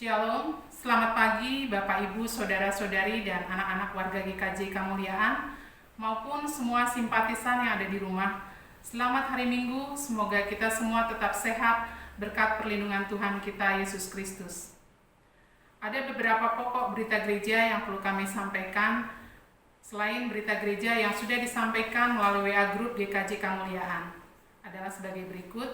Shalom, selamat pagi Bapak Ibu, Saudara-saudari, dan anak-anak warga GKJ Kemuliaan, maupun semua simpatisan yang ada di rumah. Selamat hari Minggu, semoga kita semua tetap sehat berkat perlindungan Tuhan kita Yesus Kristus. Ada beberapa pokok berita gereja yang perlu kami sampaikan, selain berita gereja yang sudah disampaikan melalui WA Group GKJ Kemuliaan. Adalah sebagai berikut.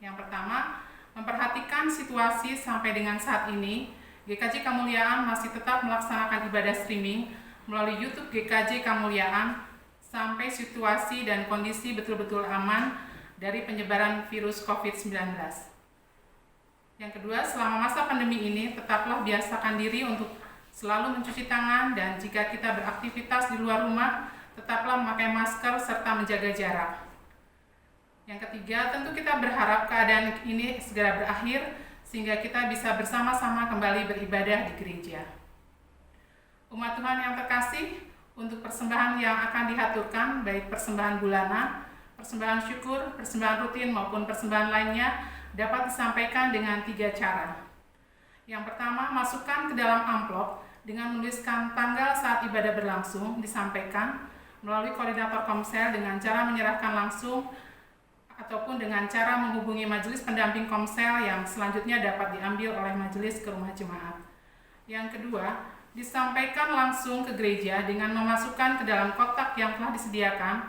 Yang pertama, memperhatikan situasi sampai dengan saat ini, GKJ Kemuliaan masih tetap melaksanakan ibadah streaming melalui YouTube GKJ Kemuliaan sampai situasi dan kondisi betul-betul aman dari penyebaran virus COVID-19. Yang kedua, selama masa pandemi ini, tetaplah biasakan diri untuk selalu mencuci tangan, dan jika kita beraktivitas di luar rumah, tetaplah memakai masker serta menjaga jarak. Yang ketiga, tentu kita berharap keadaan ini segera berakhir sehingga kita bisa bersama-sama kembali beribadah di gereja. Umat Tuhan yang terkasih, untuk persembahan yang akan dihaturkan, baik persembahan bulanan, persembahan syukur, persembahan rutin maupun persembahan lainnya, dapat disampaikan dengan 3 cara. Yang pertama, masukkan ke dalam amplop dengan menuliskan tanggal saat ibadah berlangsung, disampaikan melalui koordinator komsel dengan cara menyerahkan langsung ataupun dengan cara menghubungi majelis pendamping komsel yang selanjutnya dapat diambil oleh majelis ke rumah jemaat. Yang kedua, disampaikan langsung ke gereja dengan memasukkan ke dalam kotak yang telah disediakan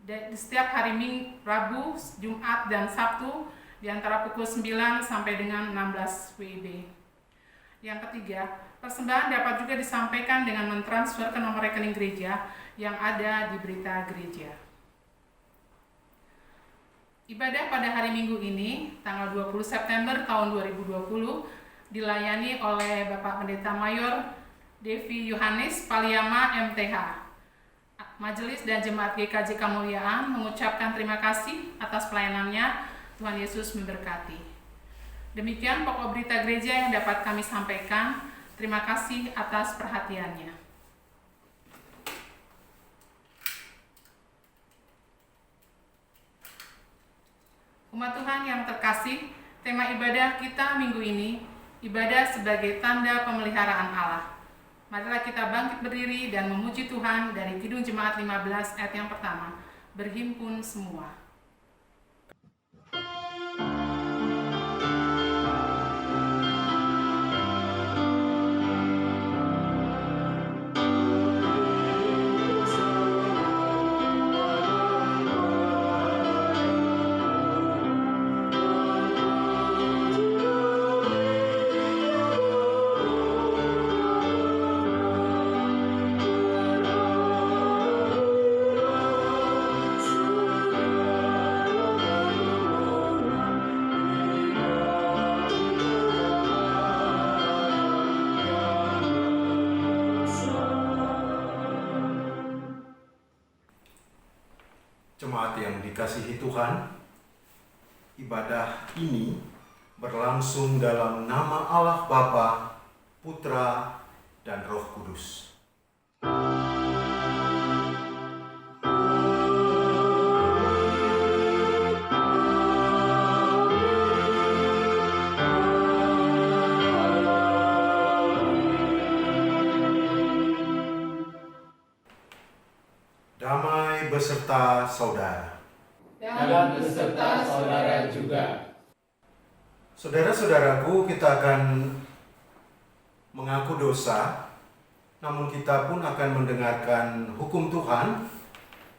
di setiap hari Rabu, Jumat, dan Sabtu di antara pukul 9 sampai dengan 16 WIB. Yang ketiga, persembahan dapat juga disampaikan dengan mentransfer ke nomor rekening gereja yang ada di berita gereja. Ibadah pada hari Minggu ini, tanggal 20 September tahun 2020, dilayani oleh Bapak Pendeta Mayor Devi Yohanes Paliama MTH. Majelis dan Jemaat GKJ Kemuliaan mengucapkan terima kasih atas pelayanannya. Tuhan Yesus memberkati. Demikian pokok berita gereja yang dapat kami sampaikan. Terima kasih atas perhatiannya. Umat Tuhan yang terkasih, tema ibadah kita minggu ini, ibadah sebagai tanda pemeliharaan Allah. Marilah kita bangkit berdiri dan memuji Tuhan dari Kidung Jemaat 15 ayat yang pertama, berhimpun semua. Jemaat yang dikasihi Tuhan, ibadah ini berlangsung dalam nama Allah Bapa, Putra, dan Roh Kudus. Damai beserta saudara. Dan beserta saudara juga. Saudara-saudaraku, kita akan mengaku dosa, namun kita pun akan mendengarkan hukum Tuhan,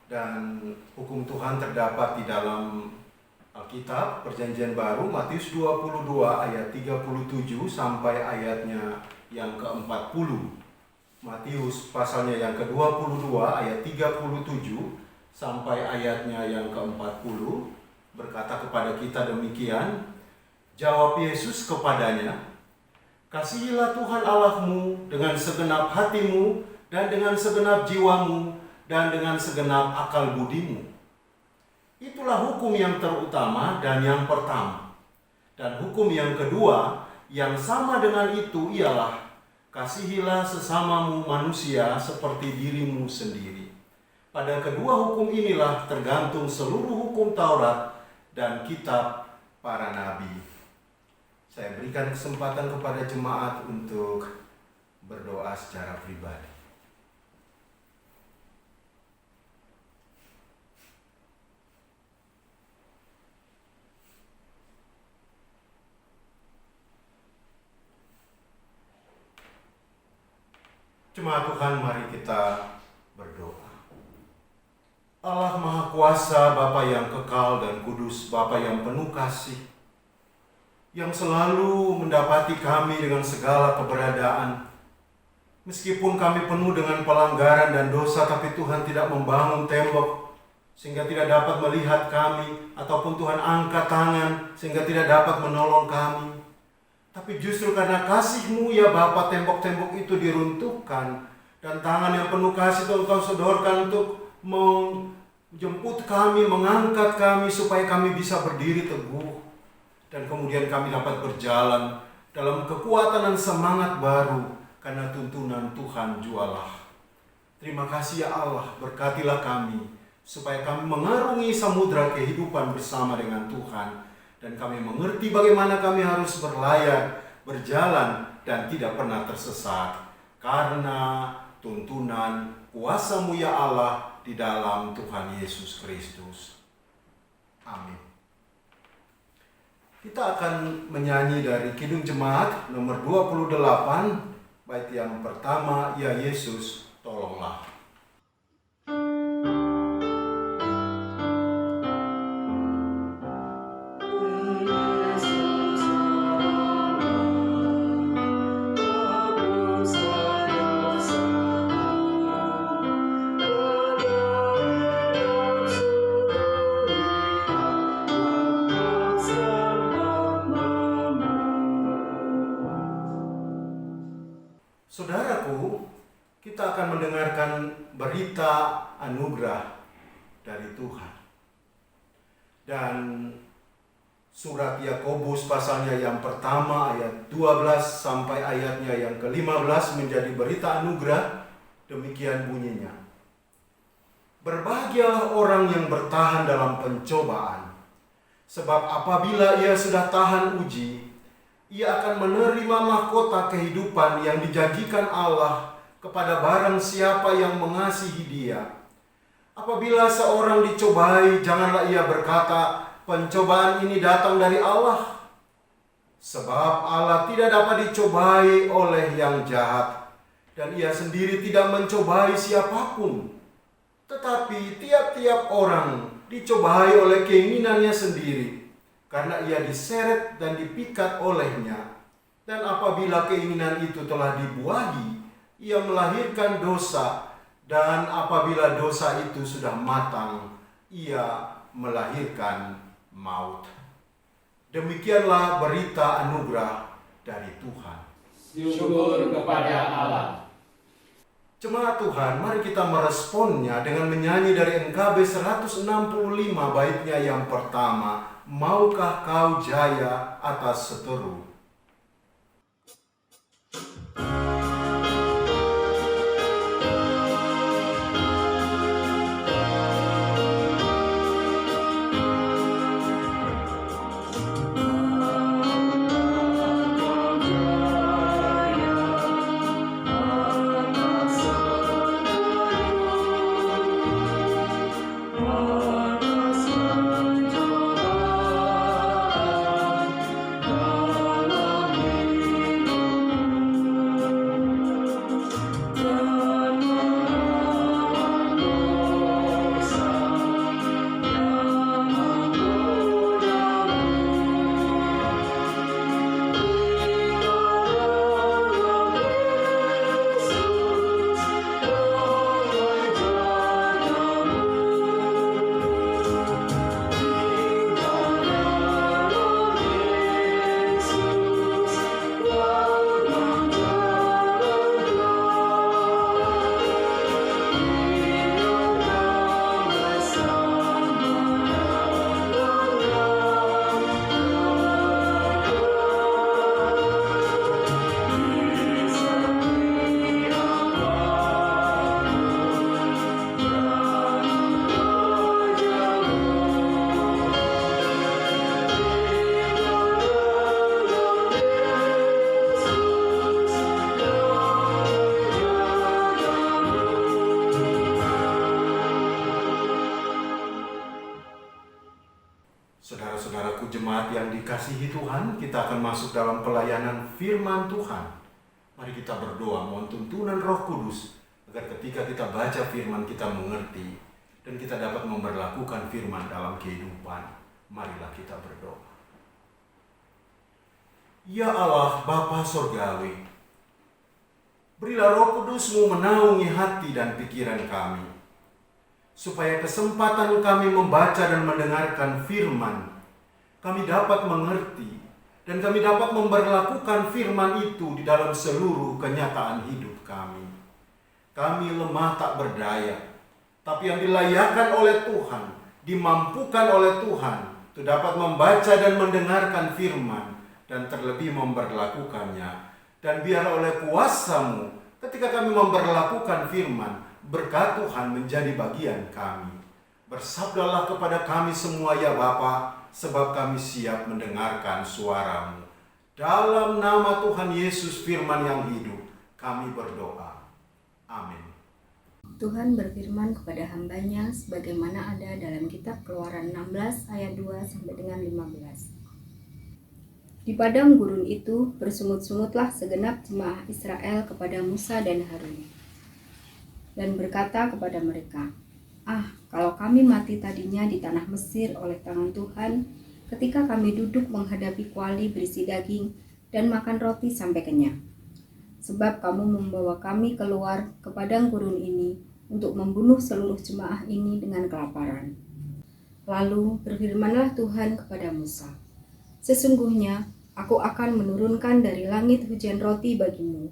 dan hukum Tuhan terdapat di dalam Alkitab Perjanjian Baru, Matius 22 ayat 37 sampai ayatnya yang ke-40. Matius pasalnya yang ke-22 ayat 37 sampai ayatnya yang ke-40 berkata kepada kita demikian, jawab Yesus kepadanya, kasihilah Tuhan Allahmu dengan segenap hatimu dan dengan segenap jiwamu dan dengan segenap akal budimu. Itulah hukum yang terutama dan yang pertama. Dan hukum yang kedua yang sama dengan itu ialah, kasihilah sesamamu manusia seperti dirimu sendiri. Pada kedua hukum inilah tergantung seluruh hukum Taurat dan kitab para nabi. saya berikan kesempatan kepada jemaat untuk berdoa secara pribadi. Jemaat Tuhan, mari kita berdoa. Allah Maha Kuasa, Bapa yang kekal dan kudus, Bapa yang penuh kasih, yang selalu mendapati kami dengan segala keberadaan. Meskipun kami penuh dengan pelanggaran dan dosa, tapi Tuhan tidak membangun tembok sehingga tidak dapat melihat kami, ataupun Tuhan angkat tangan sehingga tidak dapat menolong kami. Tapi justru karena kasih-Mu ya Bapa, tembok-tembok itu diruntuhkan, dan tangan yang penuh kasih Tuhan Kau sodorkan untuk menjemput kami, mengangkat kami supaya kami bisa berdiri teguh. Dan kemudian kami dapat berjalan dalam kekuatan dan semangat baru karena tuntunan Tuhan jualah. Terima kasih ya Allah, berkatilah kami supaya kami mengarungi samudra kehidupan bersama dengan Tuhan. Dan kami mengerti bagaimana kami harus berlayar, berjalan, dan tidak pernah tersesat. Karena tuntunan kuasa-Mu ya Allah di dalam Tuhan Yesus Kristus. Amin. Kita akan menyanyi dari Kidung Jemaat nomor 28, bait yang pertama, Ya Yesus, tolonglah. Saudaraku, kita akan mendengarkan berita anugerah dari Tuhan. Dan surat Yakobus pasalnya yang pertama ayat 12 sampai ayatnya yang ke-15 menjadi berita anugerah. Demikian bunyinya. Berbahagialah orang yang bertahan dalam pencobaan, sebab apabila ia sudah tahan uji, ia akan menerima mahkota kehidupan yang dijanjikan Allah kepada barang siapa yang mengasihi Dia. Apabila seorang dicobai, janganlah ia berkata, pencobaan ini datang dari Allah. Sebab Allah tidak dapat dicobai oleh yang jahat, dan Ia sendiri tidak mencobai siapapun. Tetapi tiap-tiap orang dicobai oleh keinginannya sendiri, karena ia diseret dan dipikat olehnya. Dan apabila keinginan itu telah dibuahi, ia melahirkan dosa. Dan apabila dosa itu sudah matang, ia melahirkan maut. Demikianlah berita anugerah dari Tuhan. Syukur kepada Allah. Jemaat Tuhan, mari kita meresponnya dengan menyanyi dari NKB 165 baitnya yang pertama, Maukah kau jaya atas seteru? Dalam kita akan masuk dalam pelayanan firman Tuhan. Mari kita berdoa mohon tuntunan Roh Kudus agar ketika kita baca firman kita mengerti dan kita dapat memberlakukan firman dalam kehidupan. Marilah kita berdoa. Ya Allah Bapa Sorgawi, berilah Roh Kudus-Mu menaungi hati dan pikiran kami, supaya kesempatan kami membaca dan mendengarkan firman, kami dapat mengerti dan kami dapat memberlakukan firman itu di dalam seluruh kenyataan hidup kami. Kami lemah tak berdaya, tapi yang dilayakkan oleh Tuhan, dimampukan oleh Tuhan, untuk dapat membaca dan mendengarkan firman, dan terlebih memberlakukannya. Dan biarlah oleh kuasa-Mu, ketika kami memberlakukan firman, berkat Tuhan menjadi bagian kami. Bersabdalah kepada kami semua ya Bapa, sebab kami siap mendengarkan suara-Mu. Dalam nama Tuhan Yesus firman yang hidup, kami berdoa. Amin. Tuhan berfirman kepada hamba-Nya sebagaimana ada dalam kitab Keluaran 16 ayat 2 sampai dengan 15. Di padang gurun itu bersungut-sungutlah segenap jemaah Israel kepada Musa dan Harun, dan berkata kepada mereka, kalau kami mati tadinya di tanah Mesir oleh tangan Tuhan, ketika kami duduk menghadapi kuali berisi daging dan makan roti sampai kenyang. Sebab kamu membawa kami keluar ke padang gurun ini untuk membunuh seluruh jemaah ini dengan kelaparan. Lalu berfirmanlah Tuhan kepada Musa, sesungguhnya Aku akan menurunkan dari langit hujan roti bagimu,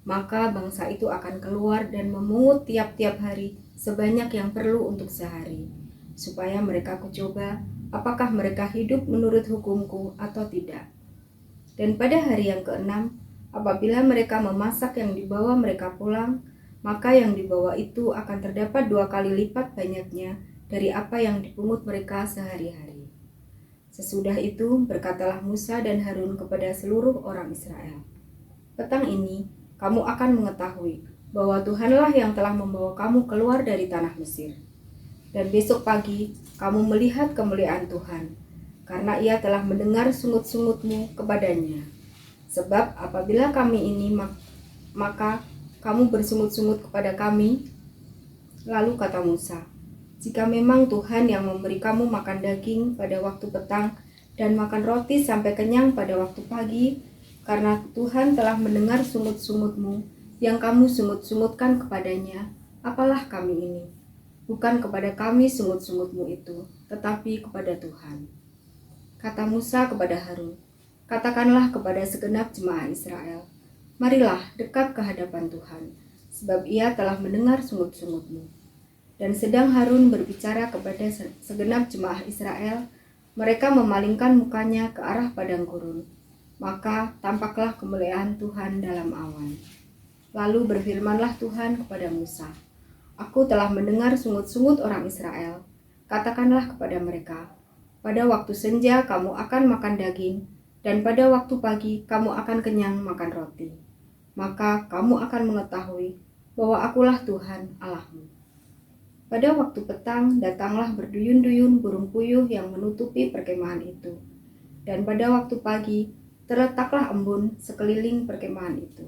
maka bangsa itu akan keluar dan memungut tiap-tiap hari sebanyak yang perlu untuk sehari, supaya mereka kucoba apakah mereka hidup menurut hukumku atau tidak. Dan pada hari yang keenam, apabila mereka memasak yang dibawa mereka pulang, maka yang dibawa itu akan terdapat 2 kali lipat banyaknya dari apa yang dipungut mereka sehari-hari. Sesudah itu berkatalah Musa dan Harun kepada seluruh orang Israel, petang ini kamu akan mengetahui bahwa Tuhanlah yang telah membawa kamu keluar dari tanah Mesir. Dan besok pagi kamu melihat kemuliaan Tuhan, karena Ia telah mendengar sungut-sungutmu kepadanya. Sebab apabila kami ini maka kamu bersungut-sungut kepada kami. Lalu kata Musa, jika memang Tuhan yang memberi kamu makan daging pada waktu petang dan makan roti sampai kenyang pada waktu pagi, karena Tuhan telah mendengar sungut-sungutmu yang kamu sungut-sungutkan kepadanya, apalah kami ini? Bukan kepada kami sungut-sungutmu itu, tetapi kepada Tuhan. Kata Musa kepada Harun, katakanlah kepada segenap jemaah Israel, marilah dekat ke hadapan Tuhan, sebab Ia telah mendengar sungut-sungutmu. Dan sedang Harun berbicara kepada segenap jemaah Israel, mereka memalingkan mukanya ke arah padang gurun. Maka tampaklah kemuliaan Tuhan dalam awan. Lalu berfirmanlah Tuhan kepada Musa, Aku telah mendengar sungut-sungut orang Israel. Katakanlah kepada mereka, pada waktu senja kamu akan makan daging, dan pada waktu pagi kamu akan kenyang makan roti. Maka kamu akan mengetahui bahwa Akulah Tuhan Allahmu. Pada waktu petang datanglah berduyun-duyun burung puyuh yang menutupi perkemahan itu. Dan pada waktu pagi terletaklah embun sekeliling perkemahan itu.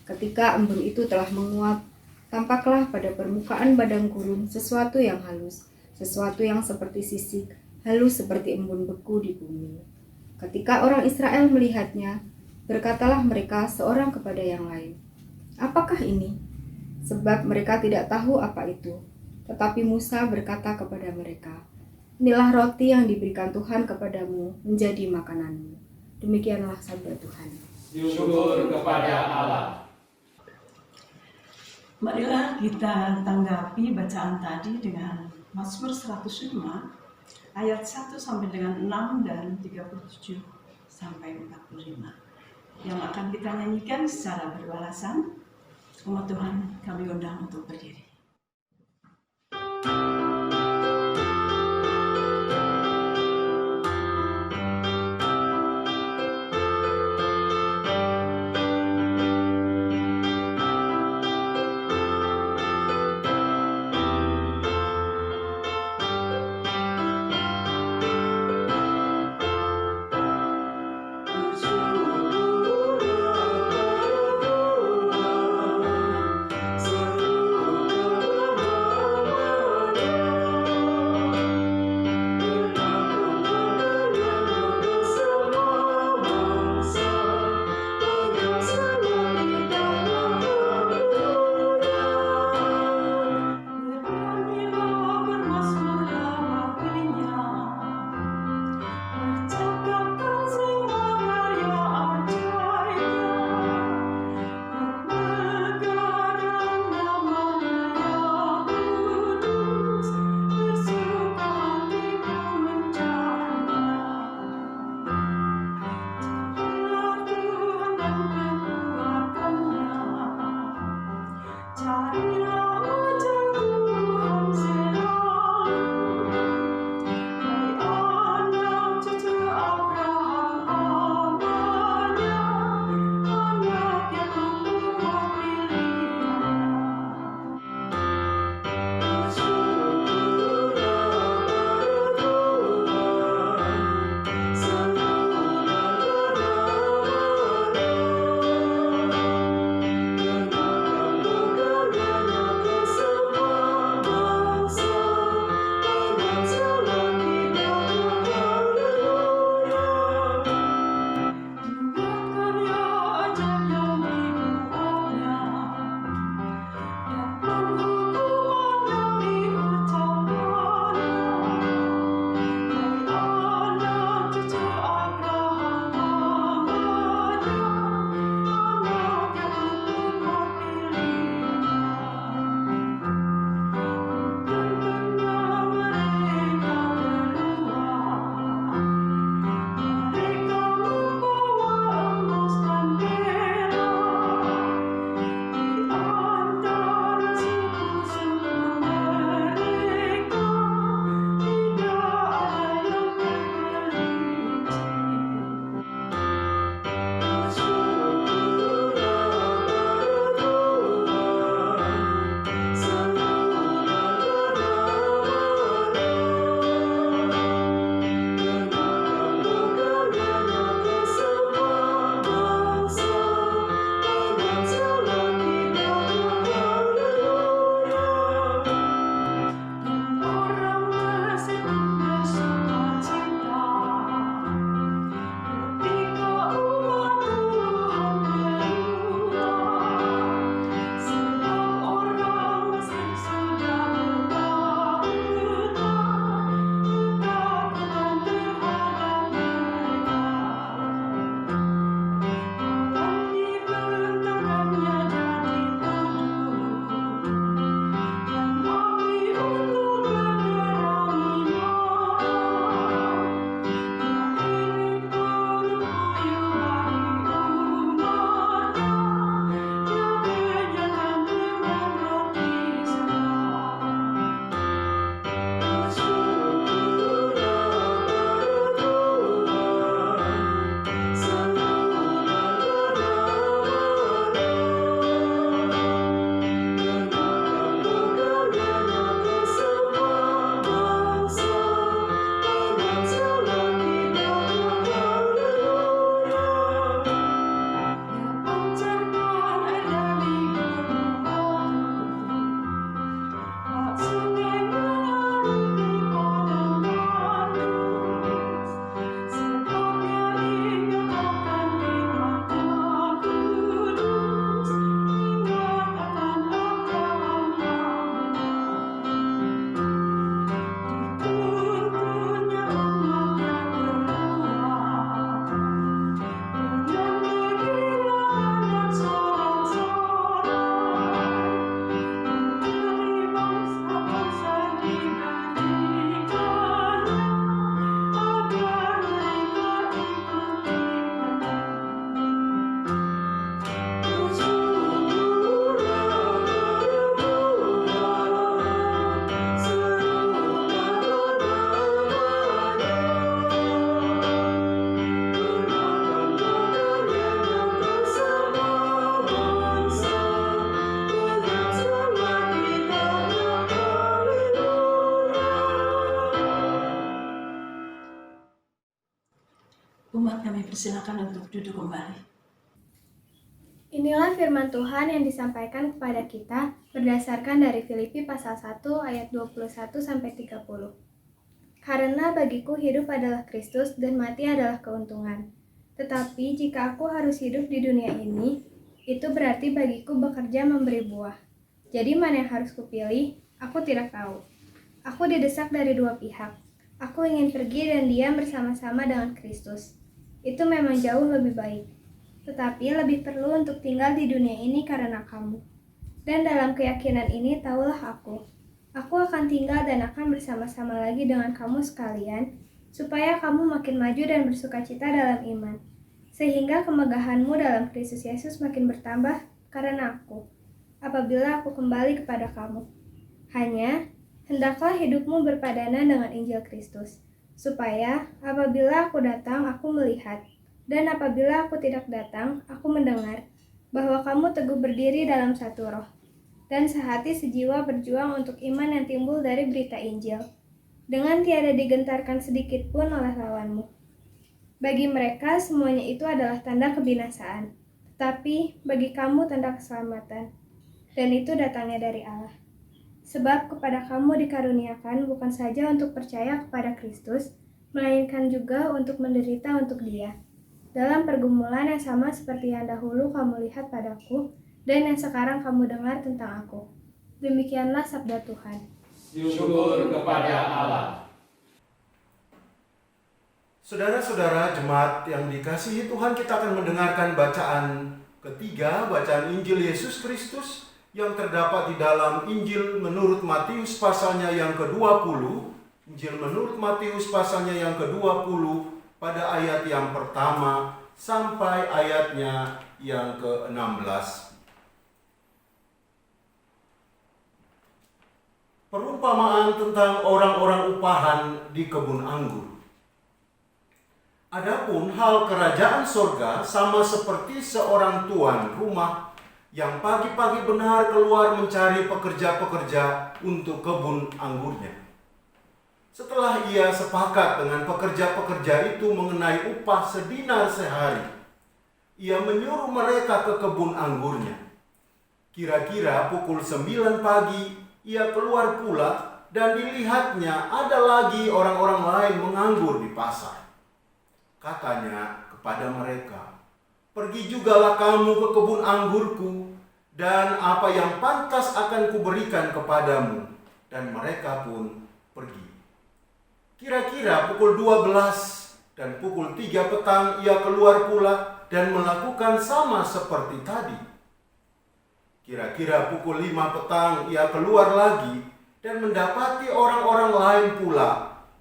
Ketika embun itu telah menguap, tampaklah pada permukaan padang gurun sesuatu yang halus, sesuatu yang seperti sisik, halus seperti embun beku di bumi. Ketika orang Israel melihatnya, berkatalah mereka seorang kepada yang lain, apakah ini? Sebab mereka tidak tahu apa itu. Tetapi Musa berkata kepada mereka, inilah roti yang diberikan Tuhan kepadamu menjadi makananmu. Demikianlah sabda Tuhan. Syukur kepada Allah. Marilah kita tanggapi bacaan tadi dengan Mazmur 105 ayat 1 sampai dengan 6 dan 37 sampai 45 yang akan kita nyanyikan secara berbalasan. Umat Tuhan kami undang untuk berdiri. untuk duduk kembali. Inilah firman Tuhan yang disampaikan kepada kita berdasarkan dari Filipi pasal 1 ayat 21-30. Karena bagiku hidup adalah Kristus dan mati adalah keuntungan. Tetapi jika aku harus hidup di dunia ini, itu berarti bagiku bekerja memberi buah. Jadi mana yang harus kupilih? Aku tidak tahu. Aku didesak dari dua pihak. Aku ingin pergi dan diam bersama-sama dengan Kristus. Itu memang jauh lebih baik. Tetapi lebih perlu untuk tinggal di dunia ini karena kamu. Dan dalam keyakinan ini tahulah aku akan tinggal dan akan bersama-sama lagi dengan kamu sekalian, supaya kamu makin maju dan bersukacita dalam iman, sehingga kemegahanmu dalam Kristus Yesus makin bertambah karena aku, apabila aku kembali kepada kamu. Hanya, hendaklah hidupmu berpadanan dengan Injil Kristus, supaya apabila aku datang, aku melihat, dan apabila aku tidak datang, aku mendengar, bahwa kamu teguh berdiri dalam satu roh, dan sehati sejiwa berjuang untuk iman yang timbul dari berita Injil, dengan tiada digentarkan sedikit pun oleh lawanmu. Bagi mereka semuanya itu adalah tanda kebinasaan, tetapi bagi kamu tanda keselamatan, dan itu datangnya dari Allah. Sebab kepada kamu dikaruniakan bukan saja untuk percaya kepada Kristus, melainkan juga untuk menderita untuk Dia, dalam pergumulan yang sama seperti yang dahulu kamu lihat padaku, dan yang sekarang kamu dengar tentang aku. Demikianlah sabda Tuhan. Syukur kepada Allah. Saudara-saudara jemaat yang dikasihi Tuhan, kita akan mendengarkan bacaan ketiga, bacaan Injil Yesus Kristus yang terdapat di dalam Injil menurut Matius pasalnya yang ke-20. Injil menurut Matius pasalnya yang ke-20 pada ayat yang pertama sampai ayatnya yang ke-16. Perumpamaan tentang orang-orang upahan di kebun anggur. Adapun hal kerajaan sorga sama seperti seorang tuan rumah yang pagi-pagi benar keluar mencari pekerja-pekerja untuk kebun anggurnya. Setelah ia sepakat dengan pekerja-pekerja itu mengenai upah sedinar sehari, ia menyuruh mereka ke kebun anggurnya. Kira-kira pukul 9 pagi, ia keluar pula dan dilihatnya ada lagi orang-orang lain menganggur di pasar. Katanya kepada mereka, "Pergi jugalah kamu ke kebun anggurku, dan apa yang pantas akan kuberikan kepadamu." Dan mereka pun pergi. Kira-kira pukul 12 dan pukul 3 petang ia keluar pula dan melakukan sama seperti tadi. Kira-kira pukul 5 petang ia keluar lagi dan mendapati orang-orang lain pula.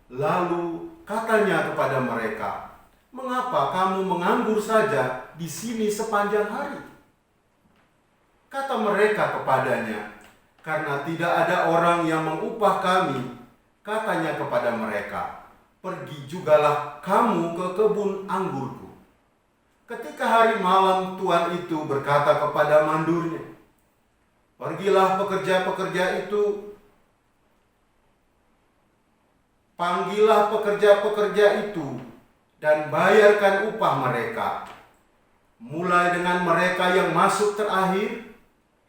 Lalu katanya kepada mereka, "Mengapa kamu menganggur saja di sini sepanjang hari?" Kata mereka kepadanya, "Karena tidak ada orang yang mengupah kami." Katanya kepada mereka, "Pergi jugalah kamu ke kebun anggurku." Ketika hari malam, tuan itu berkata kepada mandurnya, "Pergilah pekerja-pekerja itu, panggillah pekerja-pekerja itu, dan bayarkan upah mereka, mulai dengan mereka yang masuk terakhir,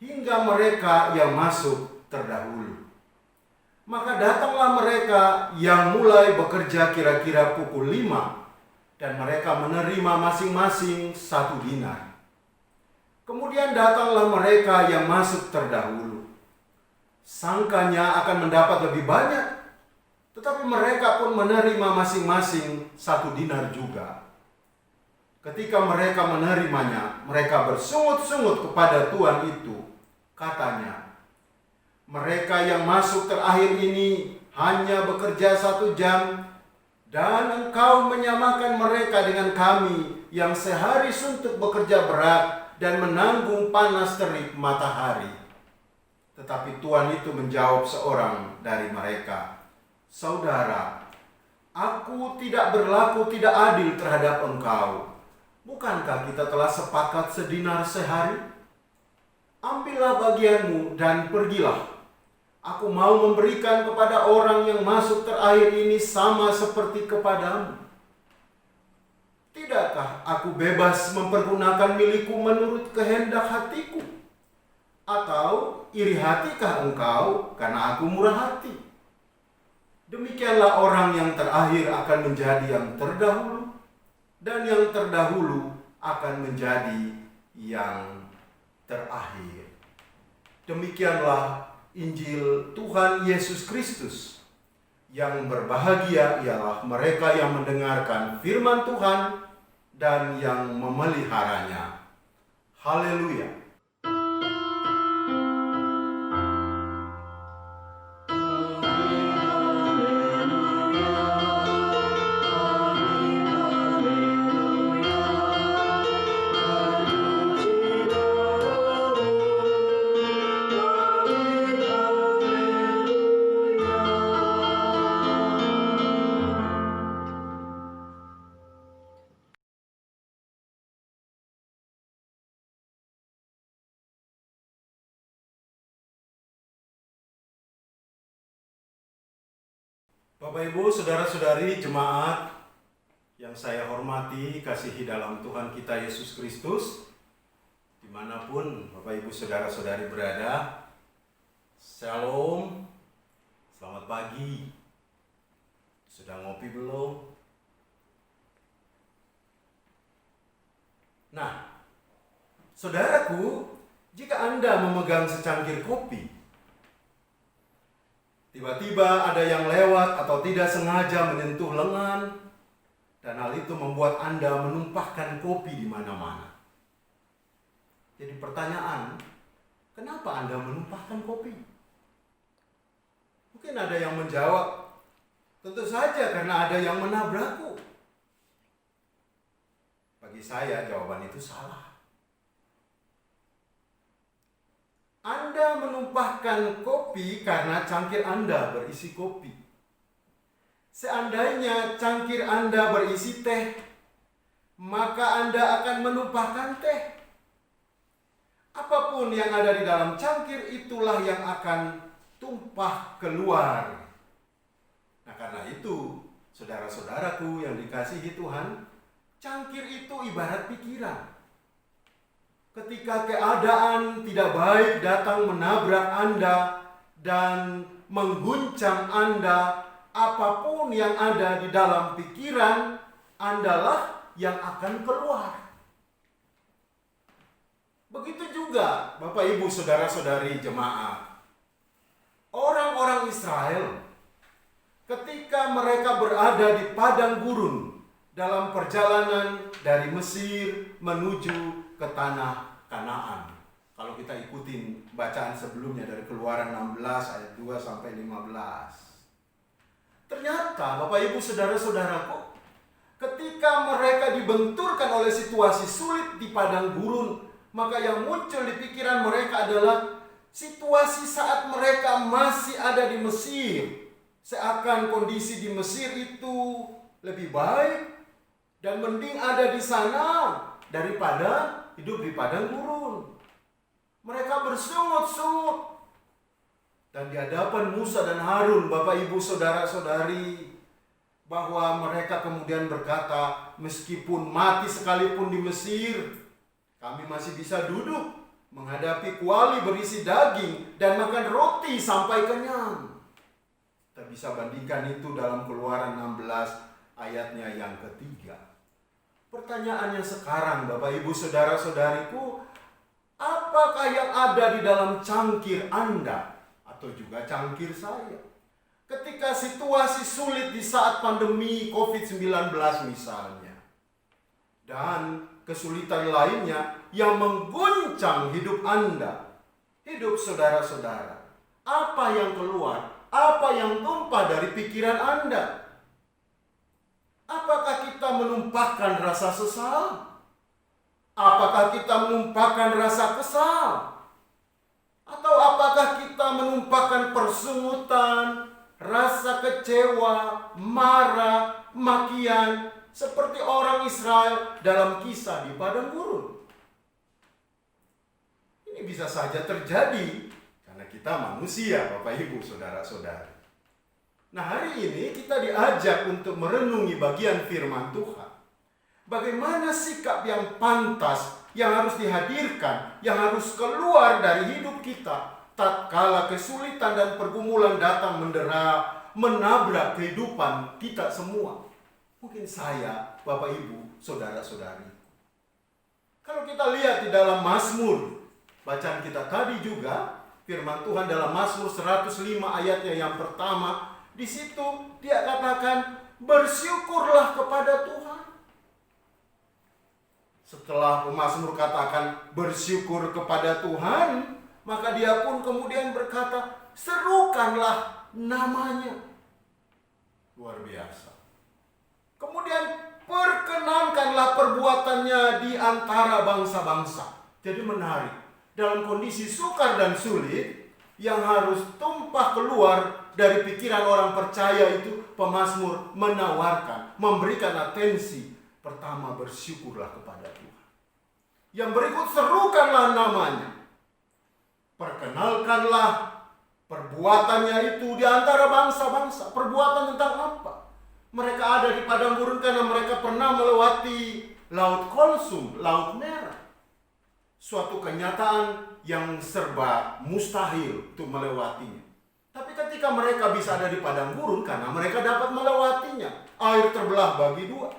hingga mereka yang masuk terdahulu." Maka datanglah mereka yang mulai bekerja kira-kira pukul 5, dan mereka menerima masing-masing 1 dinar. Kemudian datanglah mereka yang masuk terdahulu. Sangkanya akan mendapat lebih banyak, tetapi mereka pun menerima masing-masing 1 dinar juga. Ketika mereka menerimanya, mereka bersungut-sungut kepada tuan itu. Katanya, "Mereka yang masuk terakhir ini hanya bekerja 1 jam, dan engkau menyamakan mereka dengan kami yang sehari suntuk bekerja berat dan menanggung panas terik matahari." Tetapi tuan itu menjawab seorang dari mereka, "Saudara, aku tidak berlaku tidak adil terhadap engkau. Bukankah kita telah sepakat sedinar sehari? Ambillah bagianmu dan pergilah. Aku mau memberikan kepada orang yang masuk terakhir ini sama seperti kepadamu." Tidakkah aku bebas mempergunakan milikku menurut kehendak hatiku? Atau iri hatikah engkau karena aku murah hati? Demikianlah orang yang terakhir akan menjadi yang terdahulu, dan yang terdahulu akan menjadi yang terakhir. Demikianlah Injil Tuhan Yesus Kristus. Yang berbahagia ialah mereka yang mendengarkan firman Tuhan dan yang memeliharanya. Haleluya. Bapak Ibu, saudara-saudari jemaat yang saya hormati, kasihi dalam Tuhan kita Yesus Kristus, dimanapun Bapak Ibu saudara-saudari berada, Shalom, selamat pagi. Sudah ngopi belum? Nah, saudaraku, jika Anda memegang secangkir kopi, tiba-tiba ada yang lewat atau tidak sengaja menyentuh lengan, dan hal itu membuat Anda menumpahkan kopi di mana-mana. Jadi pertanyaan, kenapa Anda menumpahkan kopi? Mungkin ada yang menjawab, tentu saja karena ada yang menabrakku. Bagi saya jawaban itu salah. Anda menumpahkan kopi karena cangkir Anda berisi kopi. Seandainya cangkir Anda berisi teh, maka Anda akan menumpahkan teh. Apapun yang ada di dalam cangkir itulah yang akan tumpah keluar. Nah, karena itu, saudara-saudaraku yang dikasihi Tuhan, cangkir itu ibarat pikiran. Ketika keadaan tidak baik datang menabrak Anda dan mengguncang Anda, apapun yang ada di dalam pikiran Andalah yang akan keluar. Begitu juga Bapak Ibu saudara-saudari jemaat. Orang-orang Israel ketika mereka berada di padang gurun dalam perjalanan dari Mesir menuju ke tanah Kanaan. Kalau kita ikutin bacaan sebelumnya dari Keluaran 16 ayat 2 sampai 15. Ternyata Bapak Ibu saudara-saudaraku, ketika mereka dibenturkan oleh situasi sulit di padang gurun, maka yang muncul di pikiran mereka adalah situasi saat mereka masih ada di Mesir. Seakan kondisi di Mesir itu lebih baik dan mending ada di sana daripada hidup di padang gurun. Mereka bersungut-sungut. Dan di hadapan Musa dan Harun, Bapak Ibu saudara-saudari, bahwa mereka kemudian berkata, meskipun mati sekalipun di Mesir, kami masih bisa duduk menghadapi kuali berisi daging dan makan roti sampai kenyang. Kita bisa bandingkan itu dalam Keluaran 16 ayatnya yang ketiga. Pertanyaannya sekarang, Bapak Ibu saudara-saudariku, apakah yang ada di dalam cangkir Anda atau juga cangkir saya? Ketika situasi sulit di saat pandemi COVID-19 misalnya, dan kesulitan lainnya yang mengguncang hidup Anda, hidup saudara-saudara, apa yang keluar? Apa yang tumpah dari pikiran Anda? Apakah kita menumpahkan rasa sesal? Apakah kita menumpahkan rasa kesal? Atau apakah kita menumpahkan persungutan, rasa kecewa, marah, makian, seperti orang Israel dalam kisah di padang gurun? Ini bisa saja terjadi karena kita manusia, Bapak Ibu saudara-saudari. Nah, hari ini kita diajak untuk merenungi bagian firman Tuhan Bagaimana sikap yang pantas, yang harus dihadirkan, yang harus keluar dari hidup kita tatkala kesulitan dan pergumulan datang menabrak kehidupan kita semua. Mungkin saya, Bapak Ibu, saudara-saudari. Kalau kita lihat di dalam Mazmur, bacaan kita tadi juga, firman Tuhan dalam Mazmur 105 ayatnya yang pertama, di situ dia katakan, bersyukurlah kepada Tuhan. Setelah pemazmur katakan bersyukur kepada Tuhan, maka dia pun kemudian berkata, serukanlah namanya. Luar biasa. Kemudian perkenankanlah perbuatannya di antara bangsa-bangsa. Jadi menarik. Dalam kondisi sukar dan sulit, yang harus tumpah keluar dari pikiran orang percaya itu, pemazmur menawarkan, memberikan atensi. Pertama, bersyukurlah kepada Tuhan. Yang berikut, serukanlah namanya. Perkenalkanlah perbuatannya itu di antara bangsa-bangsa. Perbuatan tentang apa? Mereka ada di padang gurun karena mereka pernah melewati Laut Kulsum, Laut Merah. Suatu kenyataan yang serba mustahil untuk melewatinya. Tapi ketika mereka bisa ada di padang gurun karena mereka dapat melewatinya, air terbelah bagi dua.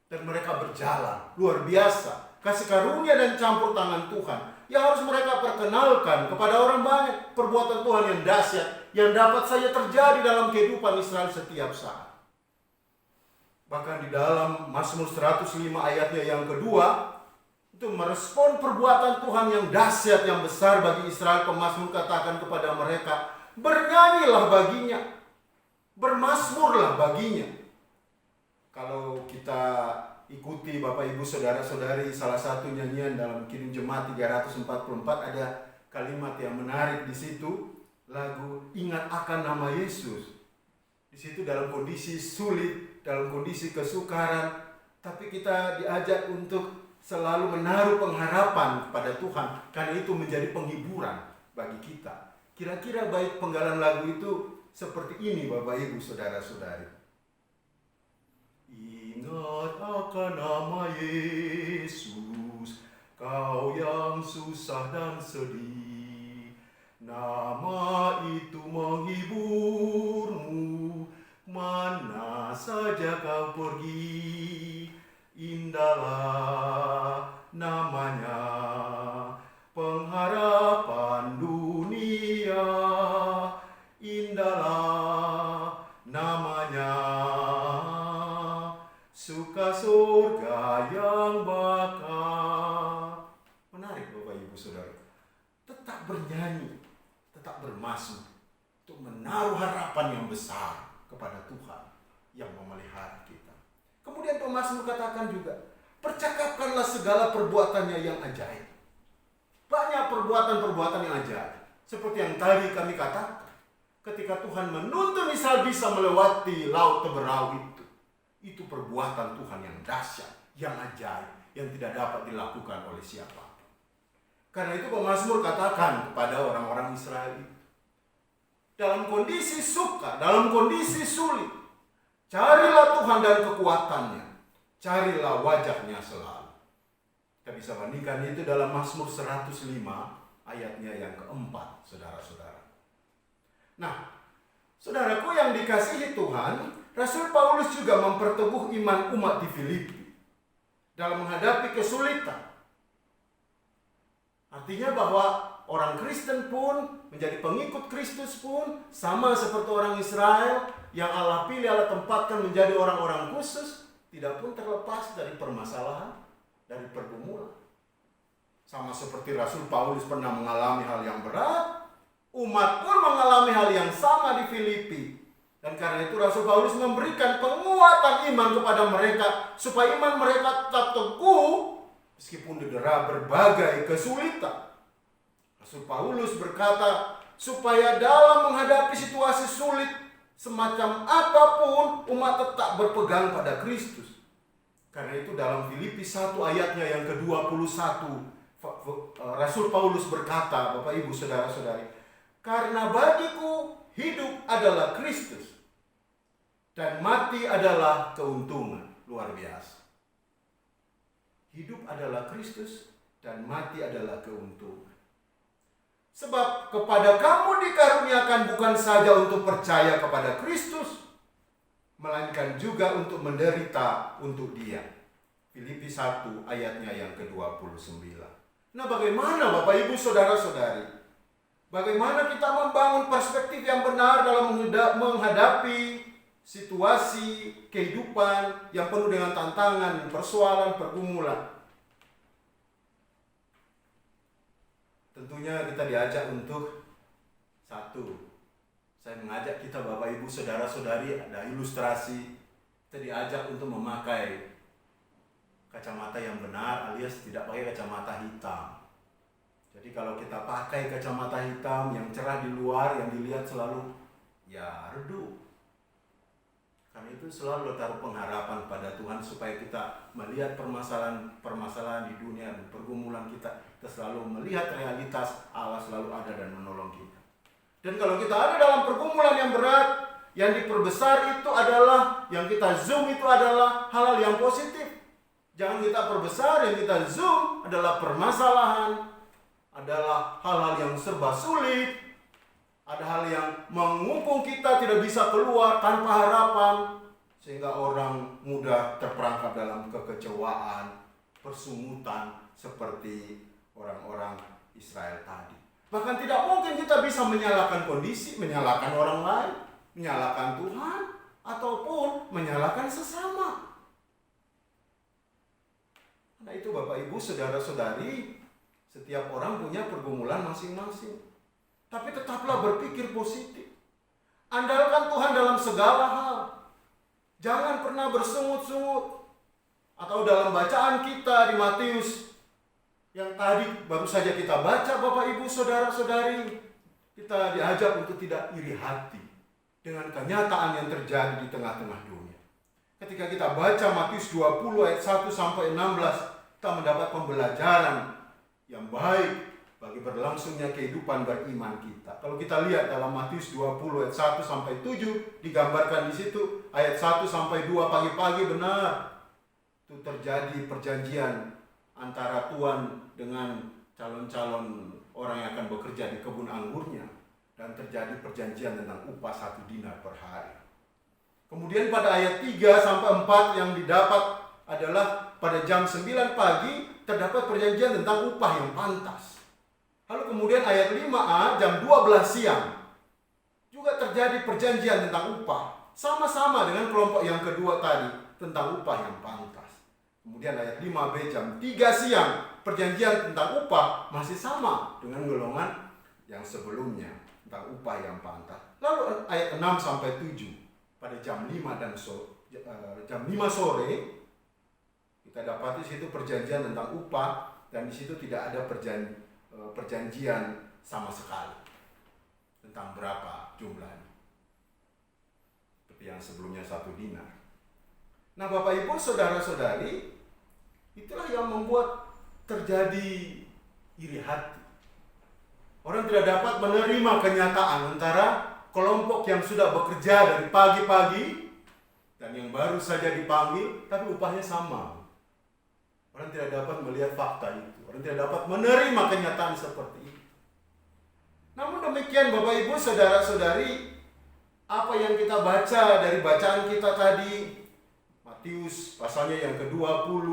Dan mereka berjalan, luar biasa. Kasih karunia dan campur tangan Tuhan yang harus mereka perkenalkan kepada orang banyak. Perbuatan Tuhan yang dahsyat, yang dapat saja terjadi dalam kehidupan Israel setiap saat. Bahkan di dalam Mazmur 105 ayatnya yang kedua, itu merespon perbuatan Tuhan yang dahsyat, yang besar bagi Israel. Pemazmur katakan kepada mereka, bernyanyilah baginya, bermazmurlah baginya. Kalau kita ikuti Bapak Ibu Saudara-saudari, salah satu nyanyian dalam Kidung Jemaat 344 ada kalimat yang menarik di situ, lagu Ingat Akan Nama Yesus. Di situ dalam kondisi sulit, dalam kondisi kesukaran, tapi kita diajak untuk selalu menaruh pengharapan kepada Tuhan, karena itu menjadi penghiburan bagi kita. Kira-kira baik penggalan lagu itu seperti ini Bapak Ibu Saudara-saudari. Ingat akan nama Yesus, kau yang susah dan sedih. Nama itu menghiburmu, mana saja kau pergi. Indahlah namanya, pengharapan dunia. Indahlah namanya, suka surga yang bakal. Menarik Bapak Ibu Saudara. Tetap bernyanyi, tetap bermazmur untuk menaruh harapan yang besar kepada Tuhan yang memelihara kita. Kemudian pemazmur katakan juga, percakapkanlah segala perbuatannya yang ajaib. Banyak perbuatan-perbuatan yang ajaib. Seperti yang tadi kami katakan, ketika Tuhan menuntun Israel bisa melewati laut Teberau itu perbuatan Tuhan yang dahsyat, yang ajaib, yang tidak dapat dilakukan oleh siapa. Karena itu pemazmur katakan kepada orang-orang Israel itu, dalam kondisi sukar, dalam kondisi sulit, carilah Tuhan dan kekuatannya, carilah wajahnya selalu. Kita bisa bandingkan itu dalam Mazmur 105 ayatnya yang keempat, saudara-saudara. Nah, saudaraku yang dikasihi Tuhan, Rasul Paulus juga memperteguh iman umat di Filipi dalam menghadapi kesulitan. Artinya bahwa orang Kristen pun, menjadi pengikut Kristus pun, sama seperti orang Israel yang Allah pilih, Allah tempatkan menjadi orang-orang khusus, tidak pun terlepas dari permasalahan, dari pergumulan. Sama seperti Rasul Paulus pernah mengalami hal yang berat, umat pun mengalami hal yang sama di Filipi. Dan karena itu Rasul Paulus memberikan penguatan iman kepada mereka, supaya iman mereka tetap teguh meskipun didera berbagai kesulitan. Rasul Paulus berkata, supaya dalam menghadapi situasi sulit semacam apapun, umat tetap berpegang pada Kristus. Karena itu dalam Filipi 1 ayatnya yang ke-21, Rasul Paulus berkata, Bapak Ibu Saudara-saudari, karena bagiku hidup adalah Kristus dan mati adalah keuntungan. Luar biasa. Hidup adalah Kristus dan mati adalah keuntungan. Sebab kepada kamu dikaruniakan bukan saja untuk percaya kepada Kristus, melainkan juga untuk menderita untuk Dia. Filipi 1 ayatnya yang ke-29. Nah, bagaimana Bapak Ibu Saudara-saudari? Bagaimana kita membangun perspektif yang benar dalam menghadapi situasi kehidupan yang penuh dengan tantangan, persoalan, pergumulan? Tentunya kita diajak untuk satu. Saya mengajak kita Bapak Ibu Saudara-saudari, ada ilustrasi. Kita diajak untuk memakai kacamata yang benar alias tidak pakai kacamata hitam. Jadi kalau kita pakai kacamata hitam yang cerah di luar, yang dilihat selalu ya redup. Karena itu selalu taruh pengharapan pada Tuhan supaya kita melihat permasalahan di dunia dan pergumulan kita selalu melihat realitas Allah selalu ada dan menolong kita. Dan kalau kita ada dalam pergumulan yang berat, yang diperbesar itu adalah, yang kita zoom itu adalah hal-hal yang positif. Jangan kita perbesar, yang kita zoom adalah permasalahan, adalah hal-hal yang serba sulit, ada hal yang mengungkung kita tidak bisa keluar tanpa harapan, sehingga orang mudah terperangkap dalam kekecewaan, persungutan seperti orang-orang Israel tadi. Bahkan tidak mungkin kita bisa menyalahkan kondisi, menyalahkan orang lain, menyalahkan Tuhan, ataupun menyalahkan sesama. Nah itu Bapak Ibu Saudara-saudari, setiap orang punya pergumulan masing-masing. Tapi tetaplah berpikir positif. Andalkan Tuhan dalam segala hal. Jangan pernah bersungut-sungut. Atau dalam bacaan kita di Matius yang tadi baru saja kita baca Bapak Ibu Saudara-saudari, kita diajak untuk tidak iri hati dengan kenyataan yang terjadi di tengah-tengah dunia. Ketika kita baca Matius 20 ayat 1 sampai 16, kita mendapat pembelajaran yang baik bagi berlangsungnya kehidupan beriman kita. Kalau kita lihat dalam Matius 20 ayat 1 sampai 7 digambarkan di situ, ayat 1 sampai 2 pagi-pagi benar itu terjadi perjanjian antara Tuhan dengan calon-calon orang yang akan bekerja di kebun anggurnya, dan terjadi perjanjian tentang upah 1 dinar per hari. Kemudian pada ayat 3 sampai 4 yang didapat adalah pada jam 9 pagi terdapat perjanjian tentang upah yang pantas. Lalu kemudian ayat 5a jam 12 siang juga terjadi perjanjian tentang upah, sama-sama dengan kelompok yang kedua tadi tentang upah yang pantas. Kemudian ayat 5b jam 3 siang perjanjian tentang upah masih sama dengan golongan yang sebelumnya tentang upah yang pantas. Lalu ayat 6 sampai 7 pada jam 5 dan jam 5 sore kita dapati situ perjanjian tentang upah, dan di situ tidak ada perjanjian sama sekali tentang berapa jumlahnya, seperti yang sebelumnya 1 dinar. Nah Bapak Ibu Saudara-saudari, itulah yang membuat terjadi iri hati. Orang tidak dapat menerima kenyataan antara kelompok yang sudah bekerja dari pagi-pagi dan yang baru saja dipanggil tapi upahnya sama. Orang tidak dapat melihat fakta itu. Orang tidak dapat menerima kenyataan seperti itu. Namun demikian Bapak Ibu Saudara-saudari, apa yang kita baca dari bacaan kita tadi, Matius pasalnya yang ke-20,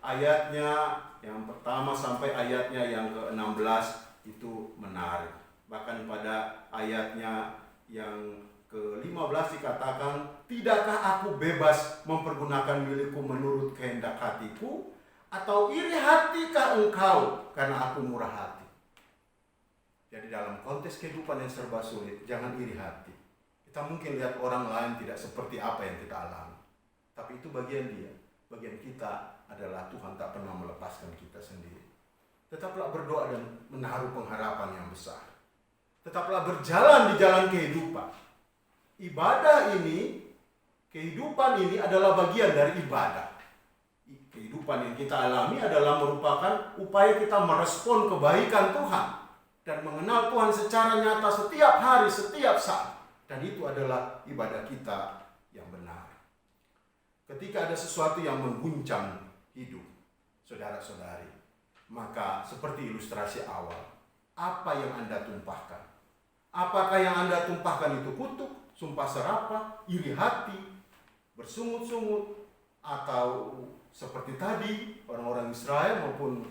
ayatnya yang pertama sampai ayatnya yang ke-16 itu menarik. Bahkan pada ayatnya yang ke-15 dikatakan, tidakkah aku bebas mempergunakan milikku menurut kehendak hatiku? Atau iri hatikah engkau karena aku murah hati? Jadi dalam konteks kehidupan yang serba sulit, jangan iri hati. Kita mungkin lihat orang lain tidak seperti apa yang kita alami, tapi itu bagian dia. Bagian kita adalah Tuhan tak pernah melepaskan kita sendiri. Tetaplah berdoa dan menaruh pengharapan yang besar. Tetaplah berjalan di jalan kehidupan. Ibadah ini, kehidupan ini adalah bagian dari ibadah. Kehidupan yang kita alami adalah merupakan upaya kita merespon kebaikan Tuhan dan mengenal Tuhan secara nyata setiap hari, setiap saat. Dan itu adalah ibadah kita yang benar. Ketika ada sesuatu yang mengguncang hidup, saudara-saudari, maka seperti ilustrasi awal, apa yang Anda tumpahkan? Apakah yang Anda tumpahkan itu kutuk, sumpah serapah, iri hati, bersungut-sungut, atau seperti tadi orang-orang Israel maupun